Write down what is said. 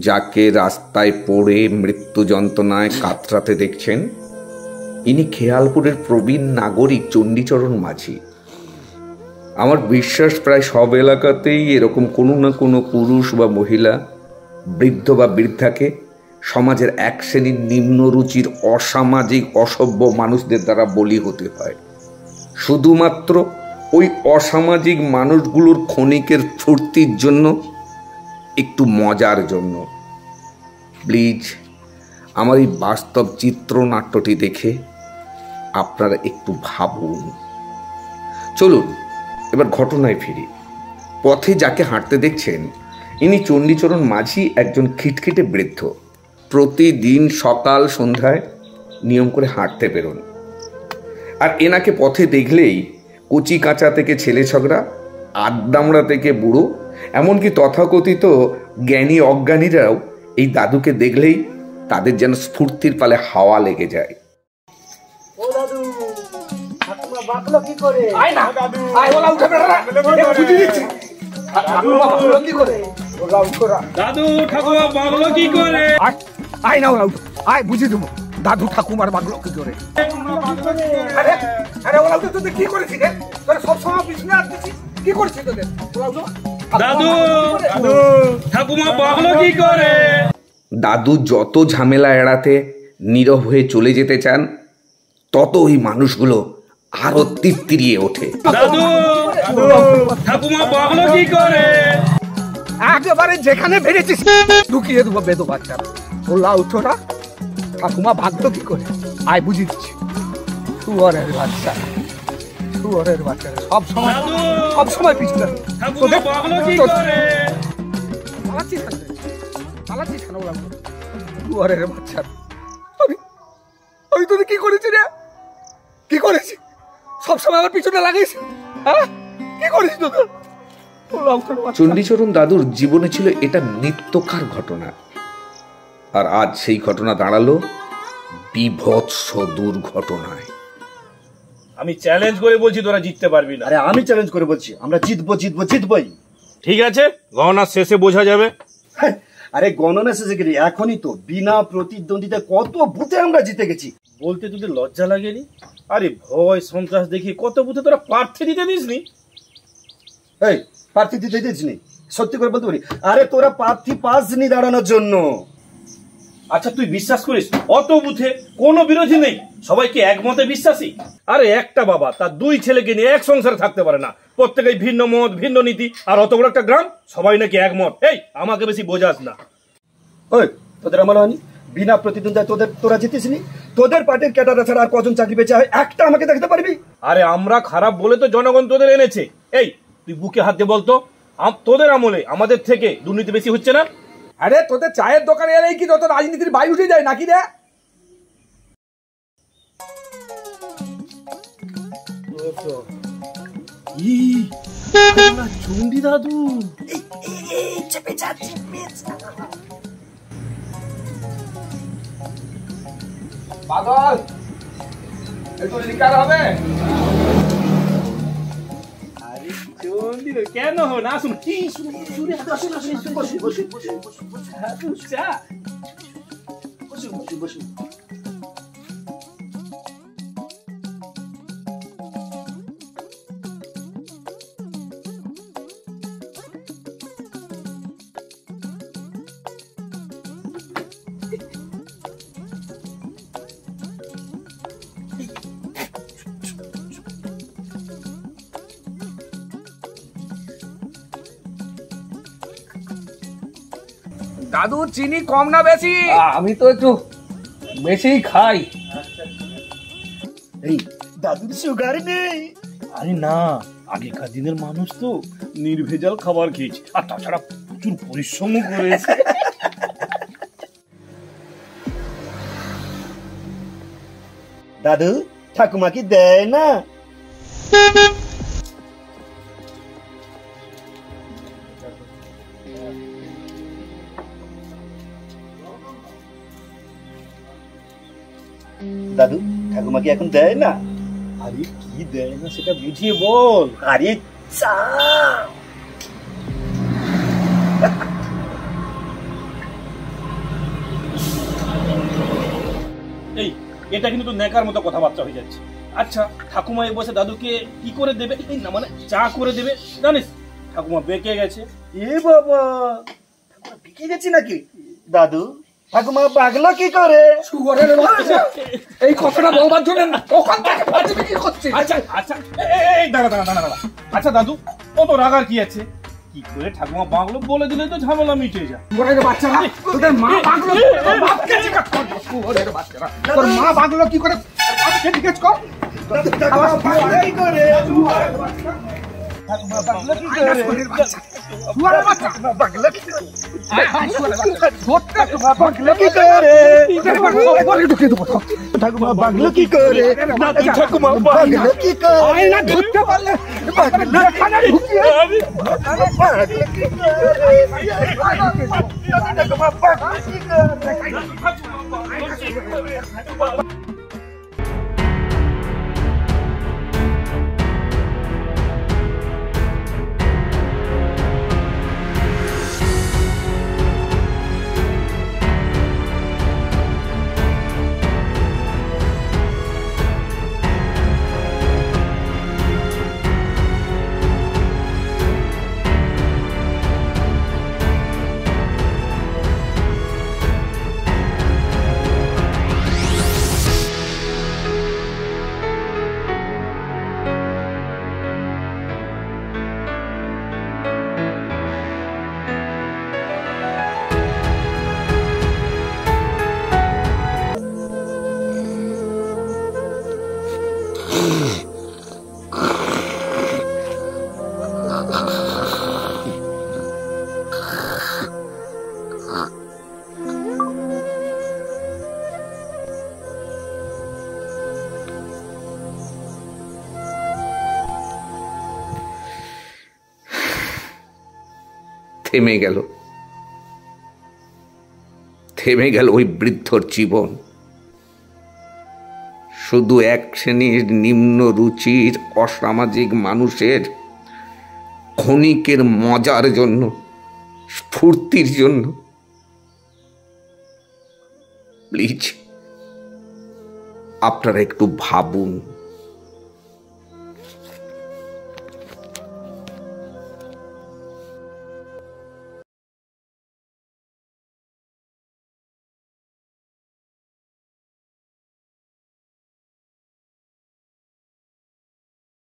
যাকে রাস্তায় পড়ে মৃত্যু যন্ত্রণায় কাতরাতে দেখছেন, ইনি খেয়ালপুরের প্রবীণ নাগরিক চণ্ডীচরণ মাঝি। আমার বিশ্বাস প্রায় সব এলাকাতেই এরকম কোনো না কোনো পুরুষ বা মহিলা, বৃদ্ধ বা বৃদ্ধাকে সমাজের এক শ্রেণীর নিম্নরুচির অসামাজিক অসভ্য মানুষদের দ্বারা বলি হতে হয়, শুধুমাত্র ওই অসামাজিক মানুষগুলোর ক্ষণিকের ফুর্তির জন্য, একটু মজার জন্য। প্লিজ আমার এই বাস্তব চিত্রনাট্যটি দেখে আপনারা একটু ভাবুন। চলুন এবার ঘটনায় ফিরি। পথে যাকে হাঁটতে দেখছেন, ইনি চণ্ডীচরণ মাঝি, একজন খিটখিটে বৃদ্ধ। প্রতিদিন সকাল সন্ধ্যায় নিয়ম করে হাঁটতে বেরোন। আর এনাকে পথে দেখলেই কচি কাঁচা থেকে ছেলে ঝগড়া, আড্ডামড়া থেকে বুড়ো, এমনকি তথাকথিত জ্ঞানী অজ্ঞানীরাও এই দাদুকে দেখলেই তাদের যেন স্ফূর্তির পালে হাওয়া লেগে যায়। দাদু ঠাকুমার বাগলো কি করে? কি করেছি সবসময় পিছনে আসতেছি, কি করছি তোদের? দাদু ঠাকুমা বাগলো কি করে? দাদু যত ঝামেলা এড়াতে নীরব হয়ে চলে যেতে চান, তত ওই মানুষগুলো আরো তিত্তিরিয়ে ওঠে। দাদু ঠাকুমা বাগলো কি করে? একেবারে যেখানে বেড়েছিস ঢুকিয়ে দেবো বেদো বাচ্চা। বললা উঠোরা, ঠাকুমা ভাগলো কি করে? আয় বুঝিয়ে দিচ্ছি। শুয়ারের বাচ্চা, শুয়ারের বাচ্চা সব সময় পিছনে শুয়ারের বাচ্চা। আমি তোদের কি করেছি রে? কি করেছি? সবসময় আমার পিছনে লাগাইছি। কি করেছি তোদের? চণ্ডীচরণ দাদুর জীবনে ছিল এটা নিত্যকার ঘটনা, আর আজ সেই ঘটনা দাঁড়ালো বিভৎস দুর্ঘটনায়। আমি চ্যালেঞ্জ করে বলছি তোরা জিততে পারবি না। আরে আমি চ্যালেঞ্জ করে বলছি আমরা জিতবই। ঠিক আছে, গণনা শেষে বোঝা যাবে। আরে গণনা শেষে গেলি এখনই তো বিনা প্রতিদ্বন্দ্বিতায় কত বুথে আমরা জিতে গেছি। বলতে তোদের লজ্জা লাগেনি? আরে ভয় সন্ত্রাস দেখি কত বুথে তোরা প্রার্থী দিতে দিসনি। এই প্রার্থী দিতে দিসনি? সত্যি করে বলতে পারি, আরে তোরা প্রার্থী পাসনি দাঁড়ানোর জন্য। আচ্ছা তুই বিশ্বাস করিস অত বুথে কোনো বিরোধী নেই, সবাইকে একমতে বিশ্বাসী? আরে একটা বাবা তার দুই ছেলেকে নিয়ে এক সংসারে থাকতে পারে না, প্রত্যেকেই ভিন্ন মত ভিন্ন নীতি, আর অত বড় একটা গ্রাম সবাই নাকি একমত। এই আমাকে বেশি বোঝাস না। ওই তোদের আমল হয়নি? বিনা প্রতিদ্বন্দ্বিতায় তোরা জিতিসনি? তোদের পার্টির ক্যাডাররা ছাড়া আর কজন চাকরি পেয়েছে একটা আমাকে দেখতে পারবি? আরে আমরা খারাপ বলে তো জনগণ তোদের এনেছে। এই তুই বুকে হাত দিয়ে বলতো, তোদের আমলে আমাদের থেকে দুর্নীতি বেশি হচ্ছে না? আরে তোদের চায়ের দোকানে এলেই কি যত রাজনীতির বায়ু উঠে যায় নাকি রে? চণ্ডী দাদু পাগল, একটু শিকার হবে? আরে চণ্ডী কেন না শুন কি বসুন। দাদু চিনি কম না বেশি? আমি তো একটু বেশিই খাই। এই দাদুর সুগার নেই? আরে না, আগেকার দিনের মানুষ তো নির্ভেজাল খাবার খেয়েছে, আর তাছাড়া প্রচুর পরিশ্রমও করেছে। দাদু ঠাকুমা কি দেয় না? দাদু ঠাকুমা কি এখন দেয় না? আরে কি দেয় না সেটা বুঝিয়ে বল। আরে চা। এটা কিন্তু তো নেকার মতো কথাবার্তা হয়ে যাচ্ছে। আচ্ছা ঠাকুমা এই বসে দাদুকে কি করে দেবে, না মানে চা করে দেবে, জানিস ঠাকুমা বেঁকে গেছে। এ বাবা, ঠাকুমা বিকে গেছি নাকি? দাদু, ঠাকুমা পাগলো কি করে? শুয়োরের বাচ্চা, এই কথাটা বলবার জন্য ওখান থেকে ফাজিলে কি করছিস? আচ্ছা আচ্ছা এই দাঁড়া দাঁড়া দাঁড়া দাঁড়া। আচ্ছা দাদু, কত রাগার কি আছে? কি করে ঠাকুমা বাংলো বলে দিলে তো ঝামেলা মিটে যায়। শুয়োরের বাচ্চারা, তোদের মা বাগলো, তোর বাপকে জিজ্ঞেস কর। শুয়োরের বাচ্চারা, তোর মা বাগলো কি করে? বাপকে জিজ্ঞেস কর। ঠাকুমা পাগলো কি করে? ঠাকুমা পাগলো কি করে? শুয়োরের বাচ্চা, পাগলো কি করে? ধরতে পাগলো কি করে? বলে ঢুকিয়ে দেবো। ঠাকুমা পাগলো কি করে? দাদু, ঠাকুমা পাগলো কি করে? আয় না, ধরতে পারলে এখানে ঢুকিয়ে পাগলো কি করে? ঠাকুমা পাগলো কি করে? থেমে গেল ওই বৃদ্ধর জীবন। শুধু এক শ্রেণীর নিম্ন রুচির অসামাজিক মানুষের ক্ষণিকের মজার জন্য, স্ফূর্তির জন্য। প্লিজ আপনারা একটু ভাবুন।